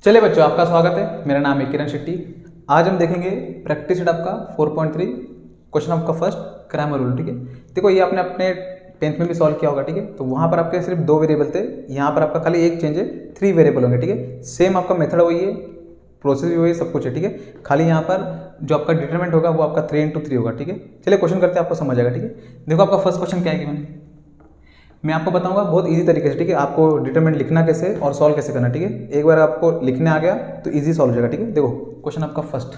चलिए बच्चों, आपका स्वागत है। मेरा नाम है किरण शेट्टी। आज हम देखेंगे प्रैक्टिस सेट आपका 4.3 क्वेश्चन आपका फर्स्ट ग्रामर रूल। ठीक है, देखो ये आपने अपने 10th में भी सॉल्व किया होगा। ठीक है, तो वहाँ पर आपके सिर्फ 2 वेरिएबल थे, यहाँ पर आपका खाली एक चेंज है, 3 वेरिएबल होंगे। ठीक है, सेम आपका मेथड वही है, प्रोसेस भी वही, सब कुछ है। ठीक है, खाली यहाँ पर जो आपका डिटरमिनेंट होगा वो आपका 3 into 3 होगा। ठीक है, चलिए क्वेश्चन करते हैं, आपको समझ आएगा। ठीक है, देखो आपका फर्स्ट क्वेश्चन क्या है, मैं आपको बताऊंगा बहुत इजी तरीके से। ठीक है, आपको डिटरमिनेंट लिखना कैसे और सॉल्व कैसे करना। ठीक है, एक बार आपको लिखने आ गया तो इजी सॉल्व हो जाएगा। ठीक है, देखो क्वेश्चन आपका फर्स्ट।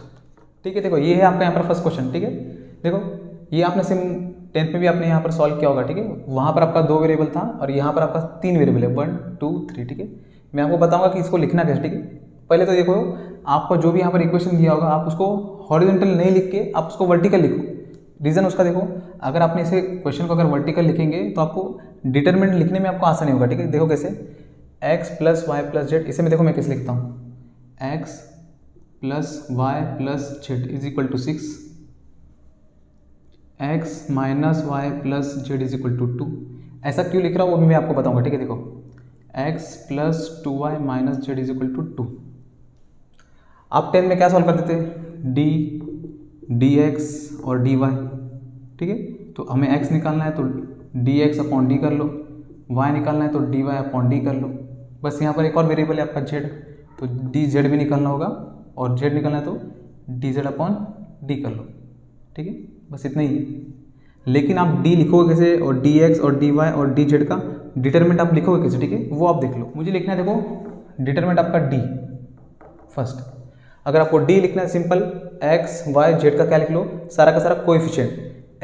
ठीक है, देखो ये है आपका यहाँ पर फर्स्ट क्वेश्चन। ठीक है, देखो ये आपने सिम 10th में भी आपने यहाँ पर सॉल्व किया होगा। ठीक है, वहाँ पर आपका 2 वेरिएबल था और यहाँ पर आपका 3 वेरिएबल है, 1 2 3। ठीक है, मैं आपको बताऊंगा कि इसको लिखना कैसे। ठीक है, पहले तो देखो आपको जो भी यहाँ पर इक्वेशन दिया होगा आप उसको हॉरिजॉन्टल नहीं लिख के आप उसको वर्टिकल लिखो। रीज़न उसका देखो, अगर आपने इसे क्वेश्चन को अगर वर्टिकल लिखेंगे तो आपको डिटरमिनेंट लिखने में आपको आसानी होगा। ठीक है, देखो कैसे, x plus y plus z, इसे मैं देखो मैं कैसे लिखता हूँ, x plus y plus z is equal to 6, x minus y plus z is equal to 2। ऐसा क्यों लिख रहा हूँ वो भी मैं आपको बताऊंगा। ठीक है, देखो x plus 2y minus z is equal to 2। आप 10 में क्या सॉल्व करते थे, d dx और dy। ठीक है, तो हमें x निकालना है तो dx अपॉन डी कर लो, y निकालना है तो dy अपॉन डी कर लो। बस यहाँ पर एक और वेरिएबल है आपका z, तो dz भी निकालना होगा और z निकालना है तो dz अपॉन डी कर लो। ठीक है, बस इतना ही है। लेकिन आप d लिखोगे कैसे और dx और dy और dz का डिटरमिनेंट आप लिखोगे कैसे, ठीक है, वो आप देख लो। मुझे लिखना है, देखो डिटरमिनेंट आपका d फर्स्ट। अगर आपको d लिखना है सिंपल, x y z का क्या लिख लो, सारा का सारा कोएफिशिएंट,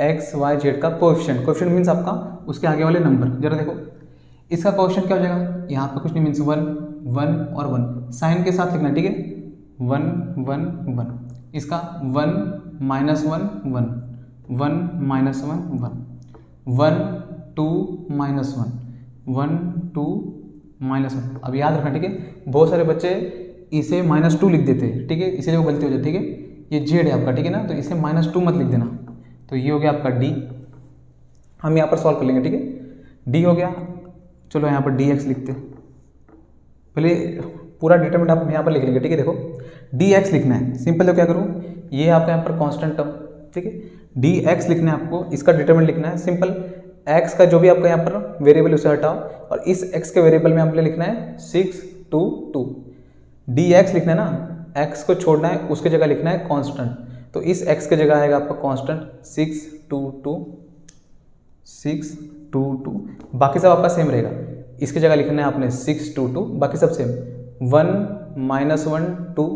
x y z का कोएफिशिएंट। कोएफिशिएंट मीन्स आपका उसके आगे वाले नंबर। जरा देखो इसका कोएफिशिएंट क्या हो जाएगा, यहाँ पे कुछ नहीं, मीन्स 1 1 और 1 साइन के साथ लिखना है। ठीक है, 1 1 1, इसका 1 माइनस 1 1 1 माइनस 1 1 1 2 माइनस 1 1 2 माइनस 1। अब याद रखना, ठीक है, बहुत सारे बच्चे इसे -2 लिख देते हैं। ठीक है, इसीलिए वो गलती हो जाती है। ठीक है, ये जेड है आपका, ठीक है ना, तो इसे -2 मत लिख देना। तो ये हो गया आपका डी, हम यहाँ पर सॉल्व कर लेंगे। ठीक है, डी हो गया, चलो यहाँ पर डी एक्स लिखते हैं। पहले पूरा डिटरमिनेंट आप यहाँ पर लिख लेंगे। ठीक है, देखो डी एक्स लिखना है सिंपल, तो क्या करूँ, ये आपका यहाँ पर कांस्टेंट टर्म। ठीक है, डी एक्स लिखना है आपको, इसका डिटरमिनेंट लिखना है सिंपल, एक्स का जो भी आपका यहाँ पर वेरिएबल उसे हटाओ और इस एक्स के वेरिएबल में आपने लिखना है 6 2 2। डी एक्स लिखना है ना, एक्स को छोड़ना है, उसके जगह लिखना है कांस्टेंट, तो इस एक्स के जगह आएगा आपका कांस्टेंट 6 2 2 6 2 2। बाकी सब आपका सेम रहेगा, इसके जगह लिखना है आपने 6 2 2, बाकी सब सेम। 1 -1 2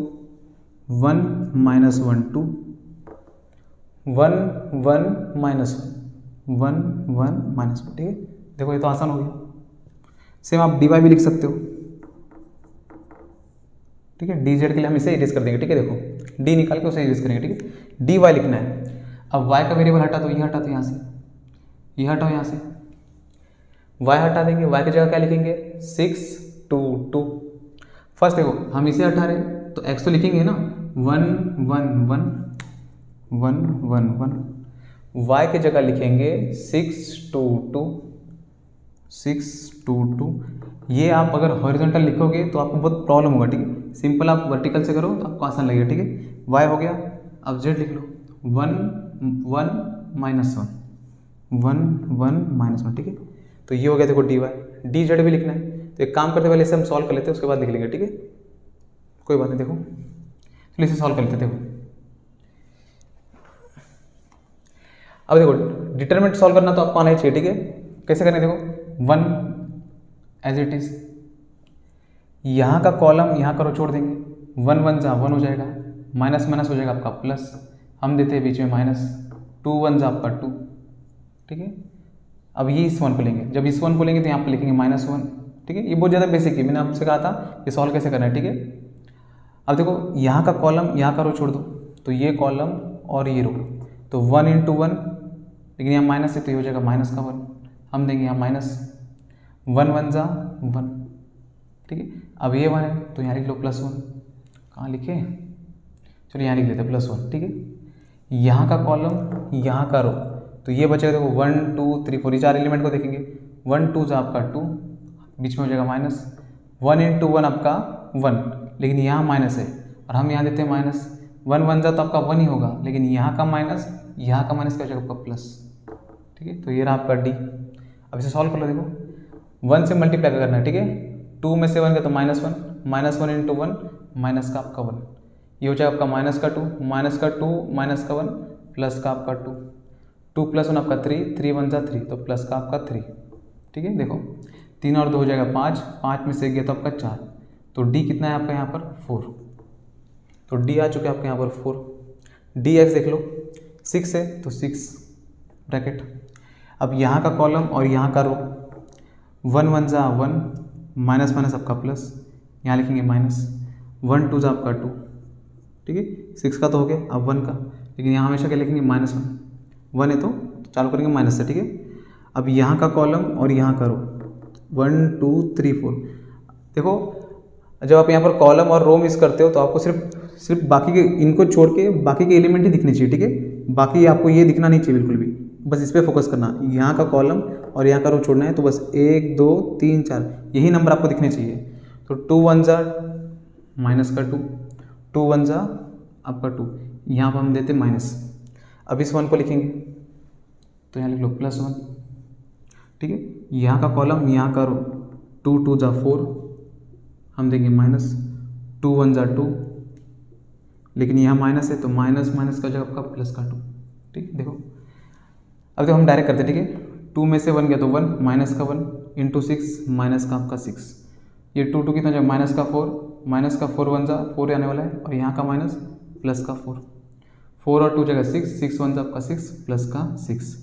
1 -1 2 1 1 -1 1 1 -1। ठीक है, देखो ये तो आसान हो गया। सेम आप डी वाई भी लिख सकते हो। ठीक है, डी जेड के लिए हम इसे इरेज कर देंगे। ठीक है, देखो डी निकाल के उसे इरेज करेंगे। ठीक है, डी वाई लिखना है। अब वाई का वेरिएबल हटा, तो ये हटा, तो यहाँ से ये हटाओ, यहाँ से वाई हटा देंगे, वाई की जगह क्या लिखेंगे 6 2 2। फर्स्ट देखो हम इसे हटा रहे तो एक्स तो लिखेंगे ना, 1 1 1 1 1 1, वाई की जगह लिखेंगे 6 2 2 6 2 2। ये आप अगर हॉरिजॉन्टल लिखोगे तो आपको बहुत प्रॉब्लम होगा। ठीक है, सिंपल आप वर्टिकल से करो तो आपको आसान लगेगा। ठीक है, वाई हो गया, अब जेड लिख लो, 1 1 -1 1 1 -1। ठीक है, तो ये हो गया, देखो डी वाई। डी जेड भी लिखना है, तो एक काम करते पहले इसे हम सॉल्व कर लेते हैं, उसके बाद लिख लेंगे। ठीक है, कोई बात नहीं, देखो चलो इसे सॉल्व कर लेते हैं। देखो अब देखो डिटरमिनेंट सॉल्व करना तो आपको आना ही चाहिए। ठीक है, कैसे करें, देखो 1 एज इट इज, यहाँ का कॉलम यहाँ का रो छोड़ देंगे, 1 1 जा 1 हो जाएगा, माइनस माइनस हो जाएगा आपका प्लस, हम देते हैं बीच में माइनस, 2 1 जा आपका 2। ठीक है, अब ये इस 1 को लेंगे, जब इस 1 को लेंगे तो यहाँ पर लिखेंगे -1। ठीक है, ये बहुत ज़्यादा बेसिक है, मैंने आपसे कहा था ये सॉल्व कैसे करना है। ठीक है, अब देखो यहाँ का कॉलम यहाँ का रो छोड़ दो, तो ये कॉलम और ये रो, तो 1 × 1, लेकिन यहाँ माइनस है तो ये हो जाएगा -1, हम देंगे यहाँ -1 1 जा 1। ठीक है, अब ये 1 है तो यहाँ लिख लो +1, कहाँ लिखे, चलो यहाँ लिख लेते +1। ठीक है, यहाँ का कॉलम यहाँ का रो, तो ये बचेगा, देखो 1 2 3 4, ये 4 एलिमेंट को देखेंगे, 1 2 जा आपका 2, बीच में हो जाएगा -1 × 1 आपका 1, लेकिन यहाँ माइनस है और हम यहाँ देते हैं माइनस। 1 1 जा तो आपका 1 ही होगा, लेकिन यहाँ का माइनस क्या हो जाएगा आपका प्लस। ठीक है, तो ये रहा आपका डी। अब इसे सॉल्व कर लो। देखो 1 से मल्टीप्लाई करना है, ठीक है। 2 में से 1 गया तो -1, -1 इंटू 1 माइनस का आपका 1, ये हो जाएगा आपका माइनस का 2, माइनस का 2 माइनस का 1 प्लस का आपका 2, 2 + 1 आपका 3, 3 1 जा 3 तो प्लस का आपका 3। ठीक है, देखो 3 और 2 हो जाएगा 5, 5 में से गया तो आपका 4, तो डी कितना है आपका यहाँ पर 4। तो डी आ चुका है आपके यहाँ पर 4। डी एक्स देख लो 6 है तो 6 ब्रैकेट। अब यहाँ का कॉलम और यहाँ का रो, 1 1 जा 1 माइनस माइनस आपका प्लस, यहाँ लिखेंगे माइनस, 1 2 जा आपका 2। ठीक है, 6 का तो हो गया, अब 1 का, लेकिन यहाँ हमेशा क्या लिखेंगे -1, 1 है तो चालू करेंगे माइनस से। ठीक है, अब यहाँ का कॉलम और यहाँ का रो 1 2 3 4। देखो जब आप यहाँ पर कॉलम और रो मिस करते हो तो आपको सिर्फ बाकी के इनको छोड़ के बाकी के एलिमेंट ही दिखने चाहिए। ठीक है, बाकी आपको ये दिखना नहीं चाहिए बिल्कुल भी, बस इस पर फोकस करना। यहाँ का कॉलम और यहाँ का रो छोड़ना है, तो बस 1 2 3 4 यही नंबर आपको दिखने चाहिए। तो 2 1 जा माइनस का 2, 2 1 जा आपका 2, यहाँ पर हम देते माइनस। अब इस 1 को लिखेंगे तो यहाँ लिख लो +1। ठीक है, यहाँ का कॉलम यहाँ का रो, 2 2 जा 4 हम देंगे माइनस, 2 1 जा 2, लेकिन यहाँ माइनस है तो माइनस माइनस का जगह आपका प्लस का 2। ठीक है, देखो अब तो हम डायरेक्ट करते हैं। ठीक है, 2 में से 1 गया तो 1 माइनस का 1 इंटू 6 माइनस का आपका 6, ये 2 2 कितना जाए माइनस का 4, माइनस का 4 1 जा 4 आने वाला है, और यहाँ का माइनस प्लस का 4, 4 और 2 जगह 6, 6 1 जा आपका 6 प्लस का 6,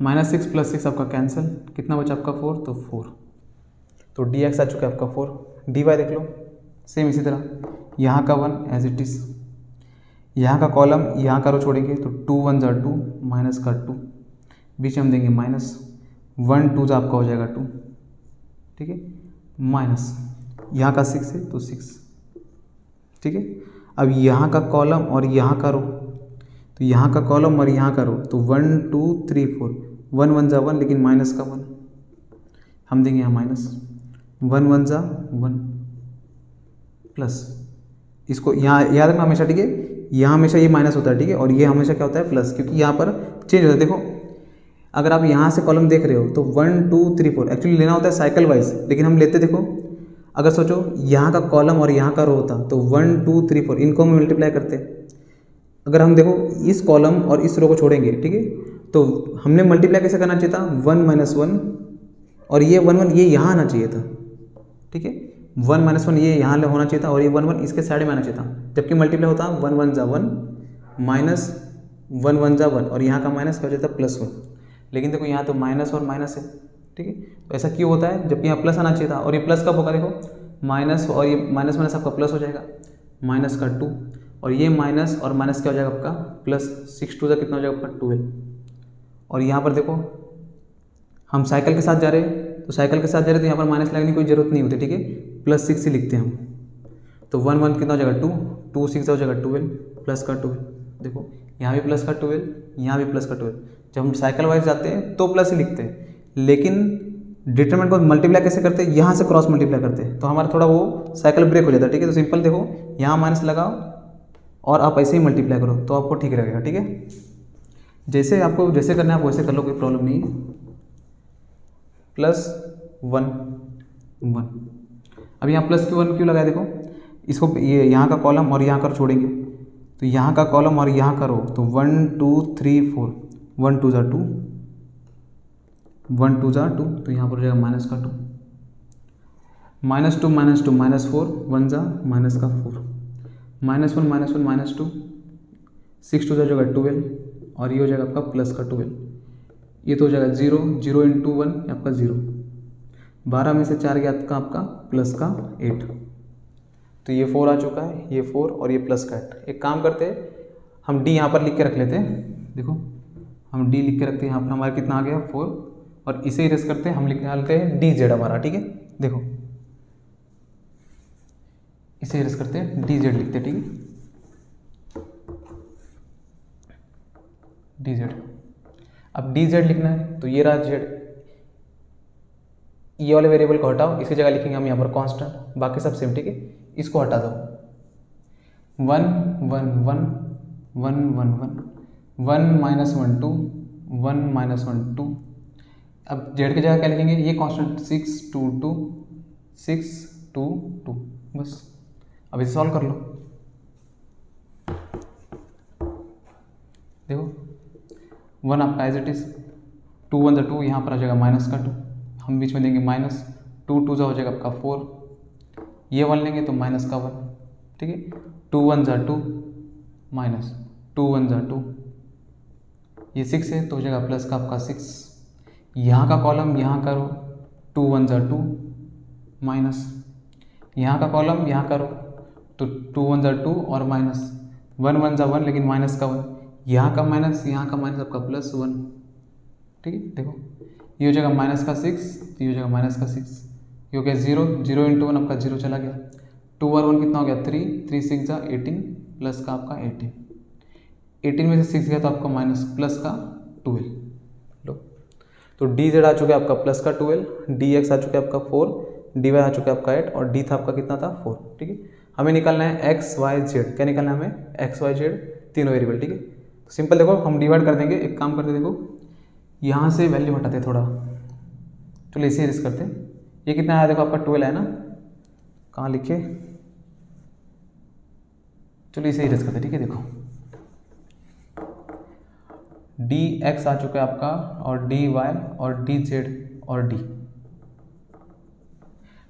-6 + 6 आपका कैंसिल, कितना बचा आपका 4, तो 4। तो डी एक्स आ चुका है आपका 4। डी वाई देख लो सेम इसी तरह, यहाँ का 1 एज इट इज़, यहाँ का कॉलम यहाँ का रो छोड़ेंगे तो 2 1 जा 2 माइनस का 2, बीच में हम देंगे माइनस, 1 2 जा आपका हो जाएगा 2। ठीक है, माइनस यहाँ का 6 है तो 6। ठीक है, अब यहाँ का कॉलम और यहाँ का रो, तो यहाँ का कॉलम और यहाँ का रो, तो 1 2 3 4, 1 1 जा 1 लेकिन माइनस का 1 हम देंगे यहाँ माइनस, 1 1 जा 1 प्लस, इसको यहाँ याद रखना हमेशा। ठीक है, यहाँ हमेशा ये माइनस होता है। ठीक है, और ये हमेशा क्या होता है प्लस, क्योंकि यहाँ पर चेंज होता है। देखो अगर आप यहाँ से कॉलम देख रहे हो तो 1 2 3 4 एक्चुअली लेना होता है साइकिल वाइज, लेकिन हम लेते देखो, अगर सोचो यहाँ का कॉलम और यहाँ का रो होता तो 1 2 3 4 इनको हम मल्टीप्लाई करते। अगर हम देखो इस कॉलम और इस रो को छोड़ेंगे, ठीक है, तो हमने मल्टीप्लाई कैसे करना चाहिए था, 1 - 1 और ये 1 1 ये यहाँ आना चाहिए था। ठीक है, 1 - 1 ये यहाँ होना चाहिए था और ये 1 1 इसके साइड में आना चाहिए था। जबकि मल्टीप्लाई होता 1 1 जा 1 माइनस 1 1 जा 1 और यहाँ का माइनस क्या हो जाता +1, लेकिन देखो यहाँ तो माइनस और माइनस है। ठीक है, तो ऐसा क्यों होता है, जबकि यहाँ प्लस आना चाहिए था, और ये प्लस कब होगा, देखो माइनस और ये माइनस माइनस आपका प्लस हो जाएगा, माइनस का 2 और ये माइनस और माइनस क्या हो जाएगा आपका प्लस, 6 2 जा कितना हो जाएगा आपका 12। और यहाँ पर देखो हम साइकिल के साथ जा रहे हैं, तो साइकिल के साथ जा रहे हैं तो यहाँ पर माइनस लगने की कोई जरूरत नहीं होती। ठीक है, +6 ही लिखते हैं हम, तो 1 1 कितना हो जाएगा 2, 2 6 हो जाएगा 12 प्लस का 12। देखो यहाँ भी प्लस का 12, यहाँ भी प्लस का 12। जब हम साइकिल वाइज जाते हैं तो प्लस ही लिखते हैं, लेकिन डिटरमिनेंट को मल्टीप्लाई कैसे करते हैं, यहाँ से क्रॉस मल्टीप्लाई करते हैं, तो हमारा थोड़ा वो साइकिल ब्रेक हो जाता है। ठीक है, तो सिंपल देखो यहाँ माइनस लगाओ और आप ऐसे ही मल्टीप्लाई करो तो आपको ठीक रहेगा। ठीक है, जैसे आपको जैसे करना है आप वैसे कर लो, कोई प्रॉब्लम नहीं है। +1 1, अब यहाँ +1 क्यों लगाया, देखो इसको ये यहाँ का कॉलम और यहाँ का छोड़ेंगे, तो यहाँ का कॉलम और यहाँ का रो, तो 1 2 3 4, 1 2 जा 2, 1 2 जा 2, तो यहाँ पर हो जाएगा माइनस का 2, -2 -2 -4, 1 जा माइनस का 4, -1 -1 -2, 6 2 जा जाएगा 12 और ये हो जाएगा आपका प्लस का 12, ये तो हो जाएगा 0 0 × 1 आपका 0, 12 में से 4 गया आपका प्लस का 8, तो ये 4 आ चुका है, ये 4 और ये प्लस का 8। एक काम करते हैं हम d यहाँ पर लिख के रख लेते हैं, देखो हम d लिख के रखते हैं यहाँ पर, हमारा कितना आ गया 4, और इसे इरेज करते हैं, हम लिख डालते हैं dz हमारा। ठीक है, देखो इसे इरेज करते हैं dz लिखते हैं। ठीक है, dz, अब dz लिखना है तो ये रहा z, ये वाले वेरिएबल को हटाओ, इसकी जगह लिखेंगे हम यहाँ पर कांस्टेंट, बाकी सब सेम, ठीक है। इसको हटा दो, 1 1 1 1 1 1 1 -1 2 1 -1 2। अब जेड की जगह क्या लिखेंगे, ये कांस्टेंट 6 2 2 6 2 2, बस। अब इसे सॉल्व कर लो, देखो 1 आपका एज इट इज, 2 1 2, यहाँ पर आ जाएगा माइनस का 2, हम बीच में देंगे माइनस, 2 2 हो जाएगा आपका 4, ये 1 लेंगे तो माइनस का 1, ठीक है। 2 1 2 माइनस 2 1 2, ये 6 है तो हो जाएगा प्लस का आपका 6, यहाँ का कॉलम यहाँ करो, 2 1 2 माइनस, यहाँ का कॉलम यहाँ करो तो 2 1 2 और माइनस, 1 1 1 लेकिन माइनस का 1, यहाँ का माइनस आपका प्लस 1, ठीक है। देखो ये हो जाएगा माइनस का 6, ये हो जाएगा माइनस का 6, ये हो गया 0 0 × 1 आपका 0 चला गया, 2 और 1 कितना हो गया 3 3 6 18 प्लस का आपका 18 में से 6 गया तो आपका माइनस प्लस का 12 लो। तो डी जेड आ चुका है आपका प्लस का 12, डी एक्स आ चुका है आपका 4, डी वाई आ चुका है आपका 8 और डी था आपका कितना था 4, ठीक है। हमें निकालना है एक्स वाई जेड, क्या निकालना है हमें, एक्स वाई जेड तीनों वेरिएबल, ठीक है। तो सिंपल देखो हम डिवाइड कर देंगे, एक काम करते देखो यहाँ से वैल्यू हटाते थोड़ा, चलो इसे इरेज करते हैं। ये कितना आया देखो आपका 12 है ना, कहाँ लिखे, चलो इसे इरेज करते, ठीक है। देखो डी एक्स आ चुका है आपका और डी वाई और डी जेड और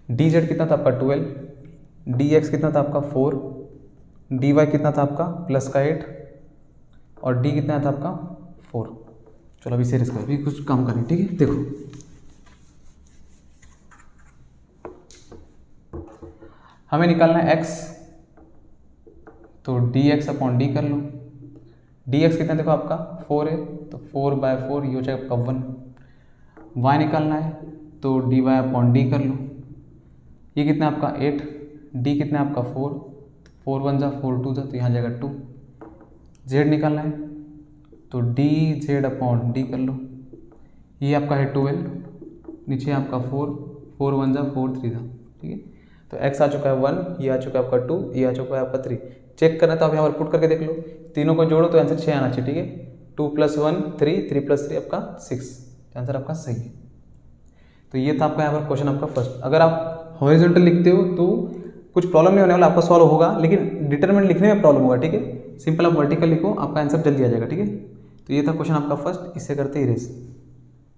डी जेड कितना था आपका 12, डी एक्स कितना था आपका 4, डी वाई कितना था आपका प्लस का 8 और डी कितना था आपका 4। चलो अभी सीरीज कर, अभी कुछ काम करें, ठीक है। देखो हमें निकालना है x, तो dx अपॉन डी कर लो, dx कितना देखो आपका 4 है तो 4/4, ये हो जाएगा आपका 1। y निकालना है तो dy अपॉन डी कर लो, ये कितना आपका 8, d कितना आपका 4 4 1 4 2 तो यहाँ जाएगा 2। z निकालना है तो डी जेड अपॉन डी कर लो, ये आपका है 12, नीचे आपका 4 4 1 4 3 था, ठीक है। तो x आ चुका है 1, ये आ चुका है आपका 2, ये आ चुका है आपका 3। चेक करना तो आप यहाँ पर पुट करके देख लो, तीनों को जोड़ो तो आंसर 6 आना चाहिए, ठीक है। 2 + 1 3, 3 + 3 आपका 6, आंसर आपका सही है। तो ये था आपका यहाँ पर क्वेश्चन आपका फर्स्ट। अगर आप हॉरिजॉन्टल लिखते हो तो कुछ प्रॉब्लम नहीं होने वाला, आपका सॉल्व होगा, लेकिन डिटरमिनेंट लिखने में प्रॉब्लम होगा, ठीक है। सिंपल आप वर्टिकल लिखो, आपका आंसर जल्दी आ जाएगा, ठीक है। तो ये था क्वेश्चन आपका फर्स्ट, इससे करते ही रेस,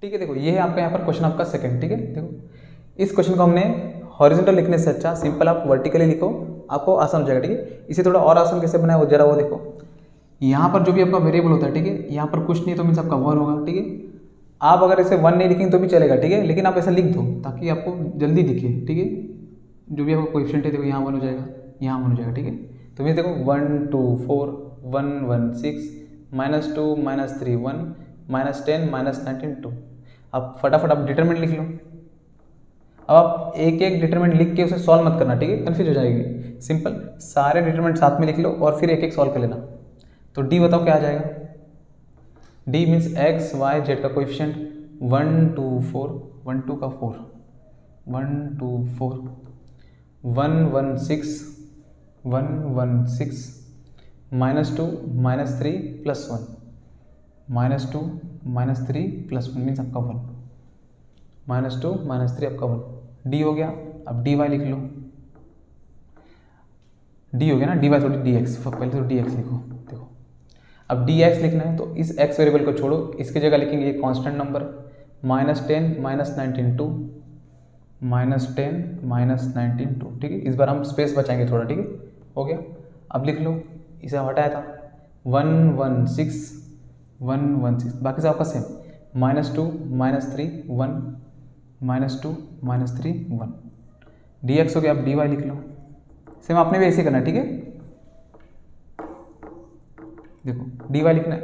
ठीक है। देखो ये है आपका यहाँ पर क्वेश्चन आपका सेकंड, ठीक है। देखो इस क्वेश्चन को हमने हॉरिजॉन्टल लिखने से अच्छा सिंपल आप वर्टिकली लिखो, आपको आसान हो जाएगा, ठीक है। इसे थोड़ा और आसान कैसे बनाया वो जरा वो देखो, यहाँ पर जो भी आपका वेरिएबल होता है, ठीक है, यहाँ पर कुछ नहीं तो मीन्स आपका 1 होगा, ठीक है। आप अगर इसे 1 नहीं लिखेंगे तो भी चलेगा, ठीक है, लेकिन आप ऐसा लिख दो ताकि आपको जल्दी दिखे, ठीक है। जो भी आपका कोएफिशिएंट है देखो यहाँ 1 हो जाएगा, यहाँ 1 हो जाएगा, ठीक है। तो ये देखो 1 2 4 1 1 6 -2 -3 1 -10 -19 2। अब फटाफट आप डिटरमिनेंट लिख लो। अब आप एक एक डिटरमिनेंट लिख के उसे सॉल्व मत करना, ठीक है, कन्फ्यूज हो जाएगी। सिंपल सारे डिटरमिनेंट साथ में लिख लो और फिर एक एक सॉल्व कर लेना। तो डी बताओ क्या आ जाएगा, D means x y z का कोएफिशिएंट 1 2 4 1 2 का 4 1 2 4 1 1 6 1 1 6 -2 -3 +1 -2 -3 +1 मीन्स आपका 1 -2 -3 आपका 1। डी हो गया, अब डी वाई लिख लो, डी हो गया ना, डी वाई थोड़ी डी एक्स, पहले तो डी एक्स लिखो। देखो अब डी एक्स लिखना है तो इस एक्स वेरिएबल को छोड़ो, इसकी जगह लिखेंगे ये कांस्टेंट नंबर -10 -19 2 -10 -19 2, ठीक है। इस बार हम स्पेस बचाएंगे थोड़ा, ठीक है, हो गया। अब लिख लो, इसे हटाया था 1 1 6 1 1 6, बाकी सब आपका सेम -2 -3 1 -2 -3 1। डी एक्स हो गया, अब डी वाई लिख लो, सेम आपने भी ऐसे करना है, ठीक है। देखो डी वाई लिखना है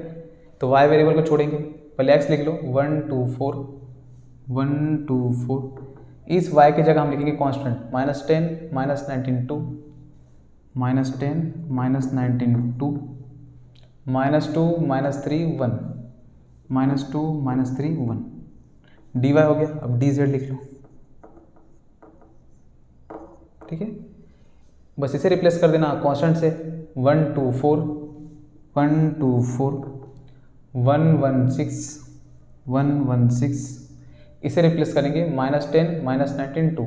तो वाई वेरिएबल को छोड़ेंगे, पहले एक्स लिख लो 1 2 4 1 2 4, इस वाई की जगह हम लिखेंगे कांस्टेंट -10 -19 2 -10 -19 2 -2 -3 1 -2 -3 1। डी वाई हो गया, अब डी जेड लिख लो, ठीक है, बस इसे रिप्लेस कर देना कांस्टेंट से। 1 2 4 1 2 4 1 1 6 1 1 6, इसे रिप्लेस करेंगे -10 -19 2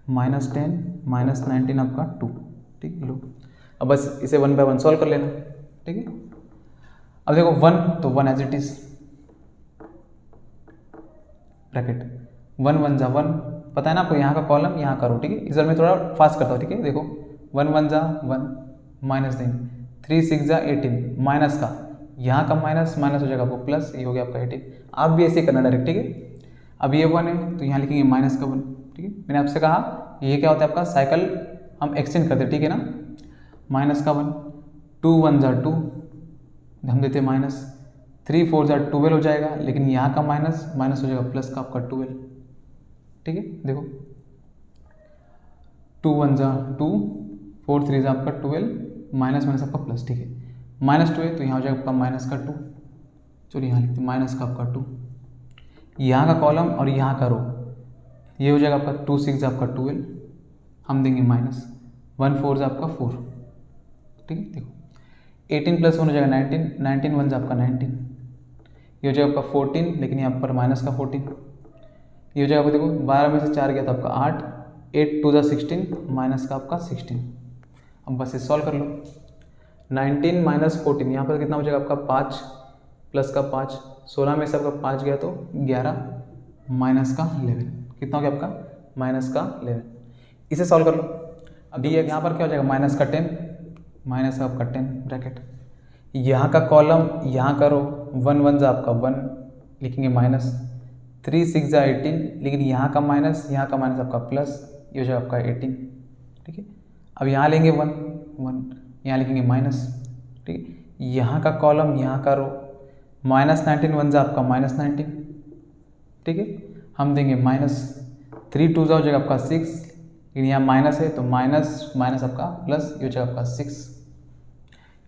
-10 -19 आपका 2। ठीक है, लो अब बस इसे 1 बाय 1 सॉल्व कर लेना। ठीक है, अब देखो 1 तो 1 एज इट इज ब्रैकेट 1 1 जा 1, पता है ना आपको यहाँ का कॉलम यहाँ का रो। ठीक है, इस बार मैं थोड़ा फास्ट करता हूँ। ठीक है, देखो 1 1 जा 1 माइनस देंगे, 3 6 जा 18 माइनस का यहाँ का माइनस माइनस हो जाएगा आपको प्लस, ये हो गया आपका 18। आप भी ऐसे ही करना डायरेक्ट। ठीक है, अब ये 1 है तो यहाँ लिखेंगे माइनस का 1। ठीक है, मैंने आपसे कहा ये क्या होता है आपका साइकिल हम एक्सटेंड करते हैं। ठीक है ना, माइनस का 1 2 1 जा 2 हम देते माइनस, 3 4 जा 12 हो जाएगा, लेकिन यहाँ का माइनस माइनस हो जाएगा प्लस का आपका 12। ठीक है, देखो 2 1 जा 2 4 3 जा आपका 12 माइनस माइनस आपका प्लस। ठीक है, -2 है तो यहाँ हो जाएगा आपका माइनस का 2। चलिए यहाँ लिखते माइनस का आपका 2, यहाँ का कॉलम और यहाँ का रो, ये हो जाएगा आपका 2 6 आपका 12, हम देंगे माइनस 1 4 आपका 4। ठीक है, देखो 18 + 1 हो जाएगा 19 19 1 आपका 19, ये हो जाएगा आपका 14, लेकिन यहाँ पर माइनस का 14, ये हो जाएगा आपको देखो 12 में से 4 गया था आपका 8 8 2 जा 16 माइनस का आपका 16। अब बस इसे सॉल्व कर लो। 19 - 14 यहाँ पर कितना हो जाएगा आपका 5 प्लस का 5, 16 में से आपका 5 गया तो 11 माइनस का 11, कितना हो गया आपका माइनस का 11। इसे सॉल्व कर लो। अब ये यहाँ पर क्या हो जाएगा माइनस का 10 माइनस का आपका 10 ब्रैकेट, यहाँ का कॉलम यहाँ करो 1 1 जा आपका 1 लिखेंगे माइनस, 3 6 जा 18, लेकिन यहाँ का माइनस आपका प्लस, ये हो जाएगा आपका 18। ठीक है, अब यहाँ लेंगे 1 1 यहाँ लिखेंगे माइनस। ठीक है, यहाँ का कॉलम यहाँ का रो -19 1 जा आपका -19। ठीक है, हम देंगे माइनस, 3 2 जा हो जाएगा आपका 6, लेकिन यहाँ माइनस है तो माइनस माइनस आपका प्लस, ये हो जाएगा आपका 6।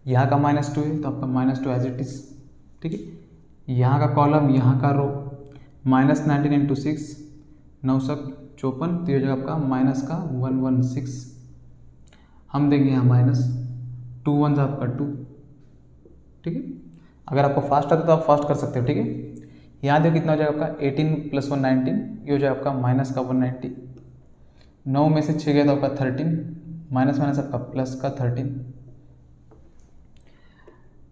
यहाँ का -2 है तो आपका -2 एज इट इज। ठीक है, यहाँ का कॉलम यहाँ का रो -19 × 6 9 सक 54, तो ये हो जाएगा आपका माइनस का 116, हम देंगे यहाँ माइनस 2 1 आपका 2। ठीक है, अगर आपको फास्ट आता तो आप फास्ट कर सकते हो। ठीक है, यहाँ देखो कितना हो जाएगा आपका 18 + 1 19, ये हो जाएगा आपका माइनस का 190, 9 में से 6 गया तो आपका 13 माइनस माइनस आपका प्लस का 13,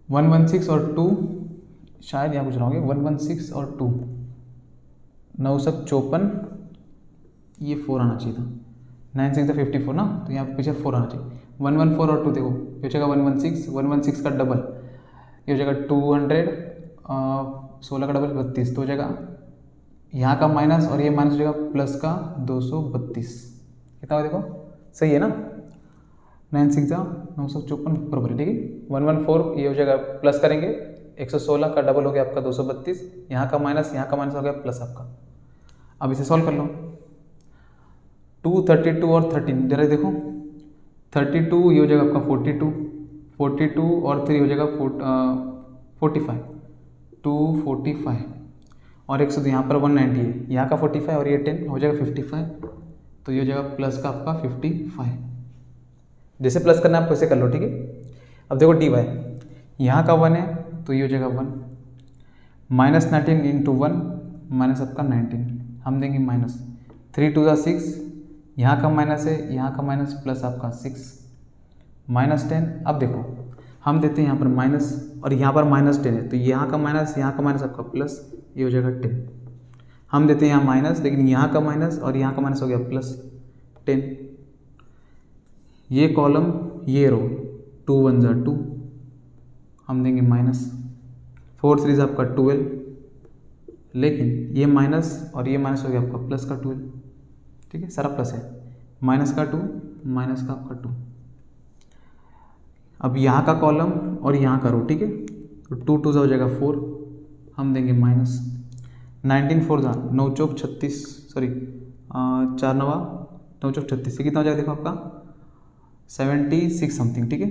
116 और 2 शायद यहाँ कुछ रहा होंगे, 116 और 2 9 सक 54, ये 4 आना चाहिए था, 9 6 54 ना, तो यहाँ पीछे 4 आना चाहिए। 114 और 2 देखो ये हो जाएगा 116 का डबल, ये हो जाएगा 200 16 का डबल 32, तो हो जाएगा यहाँ का माइनस और ये माइनस हो जाएगा प्लस का 232। कितना हुआ देखो, सही है ना, 9 6 954 बराबर है। ठीक है, 114 ये हो जाएगा प्लस करेंगे 116 का डबल हो गया आपका 232, यहाँ का माइनस हो गया प्लस आपका। अब इसे सॉल्व कर लो। 2 32 और 13 जरा देखो, 32 ये हो जाएगा आपका 42 42 और 3 हो जाएगा 45 245 और 100 यहाँ पर 190 है, यहाँ का 45 और ये 10 हो जाएगा 55, तो ये हो जाएगा प्लस का आपका 55। जैसे प्लस करना है आपको ऐसे कर लो। ठीक है, अब देखो dy यहाँ का 1 है तो ये हो जाएगा 1 -19 × 1 माइनस आपका 19, हम देंगे माइनस, 3 2 जा 6, यहाँ का माइनस है यहाँ का माइनस प्लस आपका 6 -10। अब देखो हम देते हैं यहाँ पर माइनस और यहाँ पर -10 है, तो यहाँ का माइनस आपका प्लस, ये हो जाएगा 10, हम देते हैं यहाँ माइनस, लेकिन यहाँ का माइनस और यहाँ का माइनस हो गया प्लस 10, ये कॉलम ये रो 2 1 जा 2, हम देंगे माइनस, 4 3 आपका 12, लेकिन ये माइनस और ये माइनस हो गया आपका प्लस का 12। ठीक है, सारा प्लस है, माइनस का 2 माइनस का आपका 2। अब यहाँ का कॉलम और यहाँ का रो, ठीक है, तो 2 2 हो जाएगा 4, हम देंगे माइनस, 19 4 जा 9 चौक 36, सॉरी 4 9 9 चौक 36, ये कितना हो जाएगा देखो आपका 76 समथिंग। ठीक है,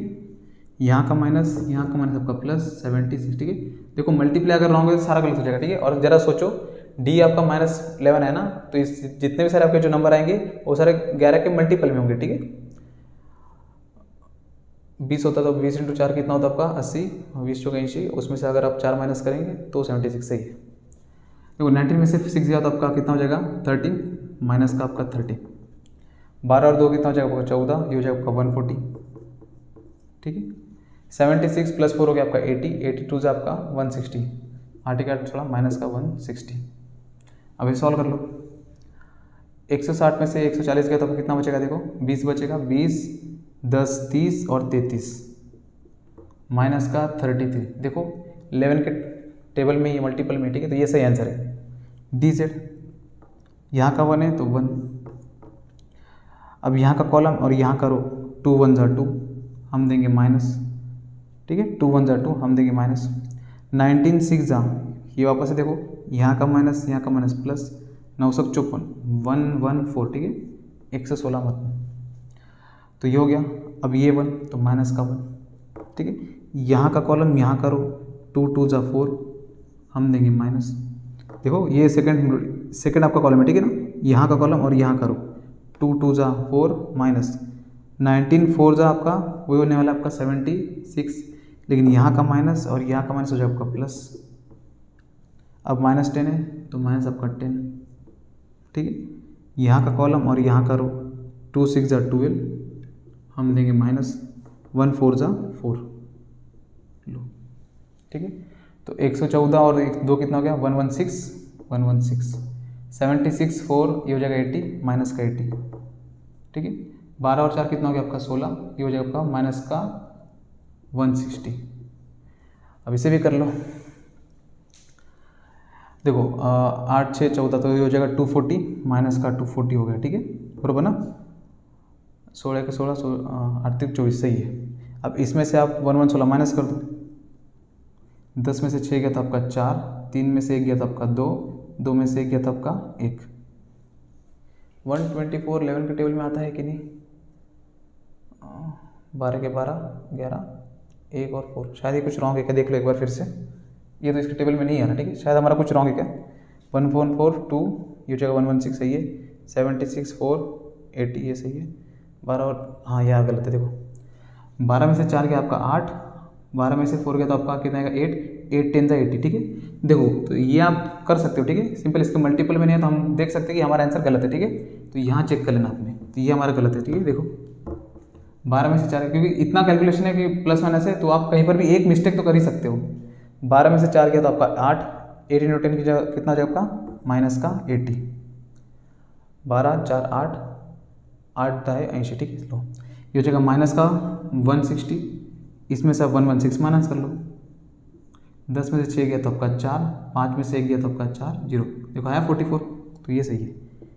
यहाँ का माइनस आपका प्लस 76। ठीक है, देखो मल्टीप्लाई अगर रॉन्ग है तो सारा गलत हो जाएगा। ठीक है, और जरा सोचो डी आपका -11 है ना, तो इस जितने भी सारे आपके जो नंबर आएंगे वो सारे 11 के मल्टीपल में होंगे, ठीक है। 20 होता तो 20 × 4 कितना होता आपका 80, 20 चौके 80, उसमें से अगर आप 4 माइनस करेंगे तो 76 सही है। देखो 19 में से 6 गया तो आपका कितना हो जाएगा 13, माइनस का आपका 30, 12 और 2 कितना हो जाएगा आपका 14, ये हो जाएगा आपका 140, ठीक है। 76 + 4 हो गया आपका 80, 82 से आपका 160, 8 का थोड़ा माइनस का 160। अब ये सॉल्व कर लो। 160 में से 140 गया तो आपको कितना बचेगा, देखो 20 बचेगा, 20, 10, 30 और 33, माइनस का 33। देखो 11 के टेबल में ये मल्टीपल में, ठीक है, तो ये सही आंसर है DZ। यहाँ का 1 है तो 1। अब यहाँ का कॉलम और यहाँ का रो, 2 1 = 2, हम देंगे माइनस, ठीक है, 2 1 = 2, हम देंगे माइनस। 19 6 जा, ये वापस से देखो यहाँ का माइनस, यहाँ का माइनस, प्लस 9 × 54, 114, ठीक है, 116 मतलब, तो ये हो गया। अब ये 1 तो माइनस का 1, ठीक है। यहाँ का कॉलम, यहाँ का रो, 2 2 = 4, हम देंगे माइनस। देखो ये सेकंड आपका कॉलम है, ठीक है ना, यहाँ का कॉलम और यहाँ का रो, 2 2 = 4, माइनस 19 4 जा आपका वही होने वाला आपका 76, लेकिन यहाँ का माइनस और यहाँ का माइनस हो जाए आपका प्लस। अब -10 है तो माइनस आपका 10, ठीक है। यहाँ का कॉलम और यहाँ का रो, 2 6 = 12, हम देंगे माइनस, 1 4 = 4 लो, ठीक है। तो 114 और 2 कितना हो गया 116, 116, 76 4, ये हो जाएगा 80, माइनस का 80, ठीक है। 12 और 4 कितना हो गया आपका 16, ये हो जाएगा आपका माइनस का 160। अब इसे भी कर लो। देखो 8 6 14, तो ये हो जाएगा 240, माइनस का 240 हो गया, ठीक है, बरोबर ना। 16 के 16, 8 3 24 सही है। अब इसमें से आप 1 1 16 माइनस कर दो। 10 में से 6 गया था आपका 4, 3 में से 1 गया था आपका 2, 2 में से 1 गया था आपका 1। 124 11 के टेबल में आता है कि नहीं, 12 के 12, 11, 1 और 4, शायद ये कुछ रॉन्ग है क्या, देख लो एक बार फिर से, ये तो इसके टेबल में नहीं आ रहा, ठीक है, शायद हमारा कुछ रॉन्ग है क्या। 114 2, ये जगह 116 सही है, 76 4, 80 ये सही है, 12 और हाँ यहाँ गलत है। देखो 12 में से 4 गया आपका 8, 12 में से 4 गया तो आपका कितना आएगा 8, 8 10 = 80, ठीक है। देखो तो ये आप कर सकते हो, ठीक है, सिंपल, इसके मल्टीपल में नहीं है तो हम देख सकते हैं कि हमारा आंसर गलत है, ठीक है। तो यहाँ चेक कर लेना आपने, तो ये हमारा गलत है, ठीक है। देखो 12 में से 4, क्योंकि इतना कैलकुलेशन है कि प्लस माइनस है, तो आप कहीं पर भी एक मिस्टेक तो कर ही सकते हो। 12 में से 4 गया तो आपका 8, 8 × 10 की जगह कितना जाएगा आपका माइनस का 80, 12 4 8, 8 दाए 80, ठीक है। लो ये हो जाएगा माइनस का 160, इसमें से आप 116 माइनस कर लो। 10 में से 6 गया तो आपका 4, 5 में से 1 गया तो आपका 4, 0, देखो आया 44, तो ये सही है,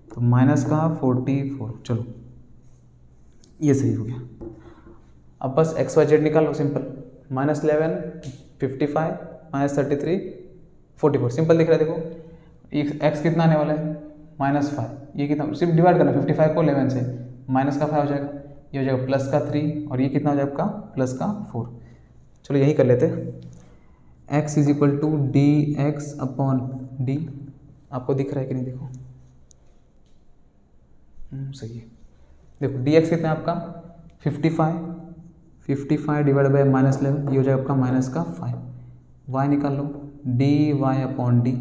तो माइनस का 44, चलो ये सही हो गया। अब बस XYZ निकालो, सिंपल, -11 55 -33 44, सिंपल दिख रहा है। देखो x कितना आने वाला है -5, ये कितना, सिर्फ डिवाइड करना 55 को 11 से, माइनस का 5 हो जाएगा, ये हो जाएगा प्लस का 3, और ये कितना हो जाएगा आपका प्लस का 4। चलो यही कर लेते हैं, x = dx/d, आपको दिख रहा है कि नहीं, देखो सही है। देखो dx कितना है आपका 55 डिवाइड बाय -11, ये हो जाएगा आपका माइनस का 5, y निकाल लो, dy/d,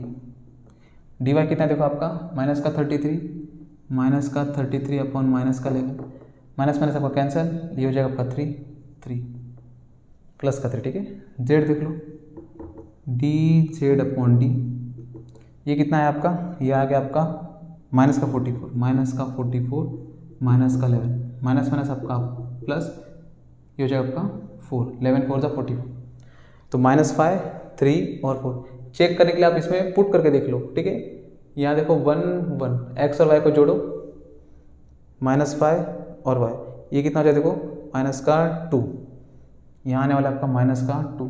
dy कितना है देखो आपका माइनस का 33, माइनस का 33 अपॉन माइनस का 11, माइनस माइनस आपका कैंसिल, ये हो जाएगा आपका 3 प्लस का 3, ठीक है। z देख लो, dz/d, ये कितना है आपका, ये आ गया आपका माइनस का 44, माइनस का 44, माइनस का 11, माइनस माइनस आपका प्लस, ये हो जाएगा आपका 4, 11 4 = 44, तो -5 3 और 4। चेक करने के लिए आप इसमें पुट करके देख लो, ठीक है। यहाँ देखो 1 1, x और y को जोड़ो, -5 और y, ये कितना हो जाए देखो माइनस का 2, यहाँ आने वाला आपका माइनस का 2।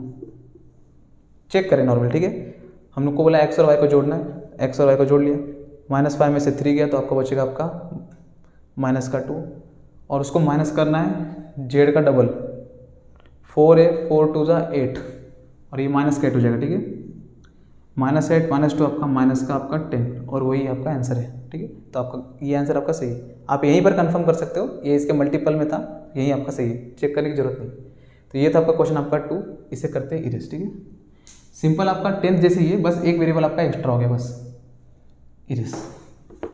चेक करें नॉर्मल, ठीक है। हम लोग को बोला x और y को जोड़ना है, x और y को जोड़ लिया, -5 में से 3 गया तो आपका बचेगा आपका माइनस का 2, और उसको माइनस करना है z का डबल, 4 है, 4 2 = 8, और ये माइनस का 8 हो जाएगा, ठीक है। -8 -2 आपका माइनस का आपका 10 और वही आपका आंसर है। ठीक है, तो आपका ये आंसर आपका सही है। आप यहीं पर कंफर्म कर सकते हो, ये इसके मल्टीपल में था, यही आपका सही है, चेक करने की जरूरत नहीं। तो ये था आपका क्वेश्चन आपका 2, इसे करते हैं इरेज। ठीक है, सिंपल आपका 10th जैसे ही है, बस एक वेरिएबल आपका एक्स्ट्रा हो गया, बस इरेज।